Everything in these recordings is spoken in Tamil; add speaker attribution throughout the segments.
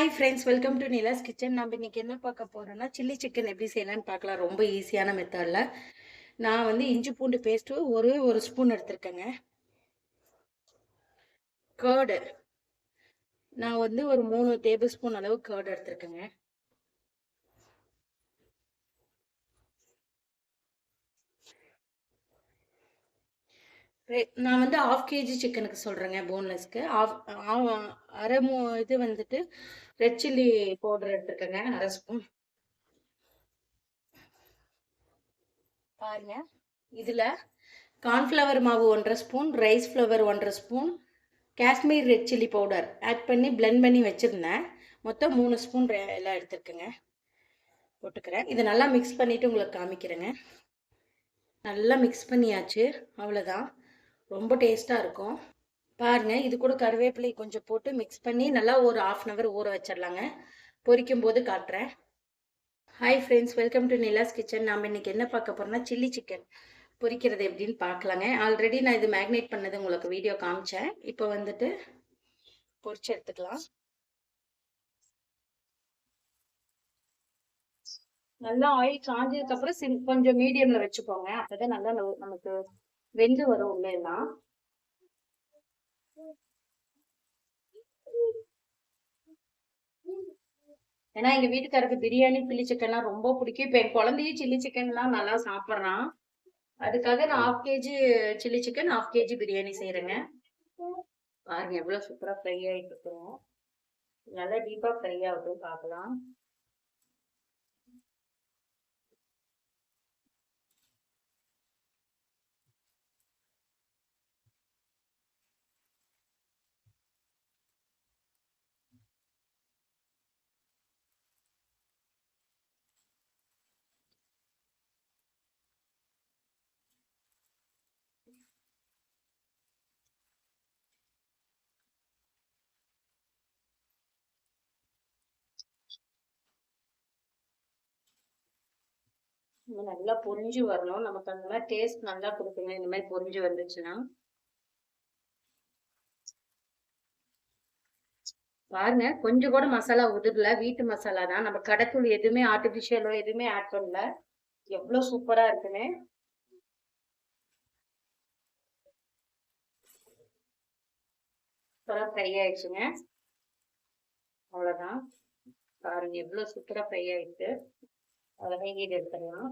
Speaker 1: Hi friends, welcome to Nila's kitchen. நம்ம இன்னைக்கு என்ன பார்க்க போறோம்னா சில்லி சிக்கன் எப்படி செய்யலாம்னு பார்க்கலாம். ரொம்ப ஈஸியான மெத்தடில். நான் வந்து இஞ்சி பூண்டு பேஸ்ட்டு ஒரு ஸ்பூன் எடுத்திருக்கேங்க. கேர்டு நான் வந்து ஒரு 3 டேபிள் ஸ்பூன் அளவு கேர்டு எடுத்திருக்கேங்க. நான் வந்து 1/2 kg சிக்கனுக்கு சொல்கிறேங்க, போன்லெஸ்க்கு. அரை இது வந்துட்டு ரெட் சில்லி பவுடர் எடுத்திருக்கேங்க, அரை ஸ்பூன். பாருங்க, இதில் கார்ன்ஃப்ளவர் மாவு 1/2 spoon, rice flour 1/2 spoon, Kashmir red chilli powder add பண்ணி பிளெண்ட் பண்ணி வச்சுருந்தேன். மொத்தம் 3 ஸ்பூன் எல்லாம் எடுத்துருக்கேங்க. போட்டுக்கிறேன். இதை நல்லா மிக்ஸ் பண்ணிவிட்டு உங்களுக்கு காமிக்கிறேங்க. நல்லா மிக்ஸ் பண்ணியாச்சு. அவ்வளோதான். ரொம்ப டேஸ்ட்டாக இருக்கும். பாருங்கள், இது கூட கருவேப்பிலை கொஞ்சம் போட்டு மிக்ஸ் பண்ணி நல்லா ஒரு 1/2 hour ஊற வச்சிடலாங்க. பொரிக்கும் போது காட்டுறேன். Hi friends, welcome to Nila's kitchen. நாம் இன்றைக்கி என்ன பார்க்க போகிறோம்னா சில்லி சிக்கன் பொரிக்கிறது எப்படின்னு பார்க்கலாங்க. ஆல்ரெடி நான் இது மேக்னேட் பண்ணது உங்களுக்கு வீடியோ காமிச்சேன். இப்போ வந்துட்டு பொரிச்சு எடுத்துக்கலாம். நல்லா ஆயில் காஞ்சதுக்கு அப்புறம் கொஞ்சம் மீடியம்ல வச்சுக்கோங்க. அப்பதான் நல்லா நமக்கு வெந்து வரும் உள்ள எல்லாம். ஏன்னா எங்க வீட்டுக்காரருக்கு பிரியாணி சில்லி சிக்கன்லாம் ரொம்ப பிடிக்கும். இப்ப என் குழந்தையும் சில்லி சிக்கன்லாம் நல்லா சாப்பிட்றான். அதுக்காக நான் 1/2 kg chilli chicken 1/2 kg biryani செய்யறேங்க. பாருங்க எவ்வளவு சூப்பரா ஃப்ரை ஆயிட்டு இருக்கோம். நல்லா டீப்பா ஃப்ரை ஆகட்டும், பார்க்கலாம். நல்லா பொரிஞ்சு வரணும். நமக்கு அந்த மாதிரி டேஸ்ட் நல்லா கொடுக்குங்க. இந்த மாதிரி பொரிஞ்சு வந்துச்சுன்னா பாருங்க, கொஞ்சம் கூட மசாலா உதிரல. வீட்டு மசாலா தான். நம்ம கடைத்தூள் எதுவுமே ஆர்டிபிஷியலோ எதுவுமே ஆட் பண்ணல. எவ்வளவு சூப்பரா இருக்குன்னு. சூப்பரா ஃப்ரை ஆயிடுச்சுங்க. அவ்வளவுதான். பாருங்க எவ்வளவு சூப்பரா ஃப்ரை ஆயிடுச்சு. அவ்வளவுதான். இது எடுத்துடலாம்.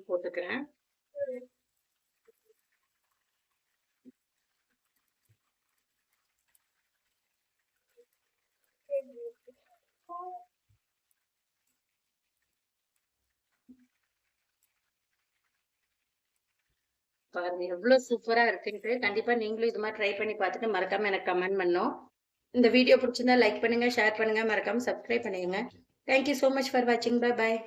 Speaker 1: போட்டுக்கிறேன். பாருங்க எவ்வளவு சூப்பரா இருக்குன்ட்டு. கண்டிப்பா நீங்களும் இது மாதிரி ட்ரை பண்ணி பார்த்துட்டு மறக்காம எனக்கு கமெண்ட் பண்ணும். இந்த வீடியோ பிடிச்சிருந்தா லைக் பண்ணுங்க, ஷேர் பண்ணுங்க, மறக்காம சப்ஸ்கிரைப் பண்ணுங்க. தேங்க்யூ ஸோ மச் ஃபார் வாட்சிங். Bye bye.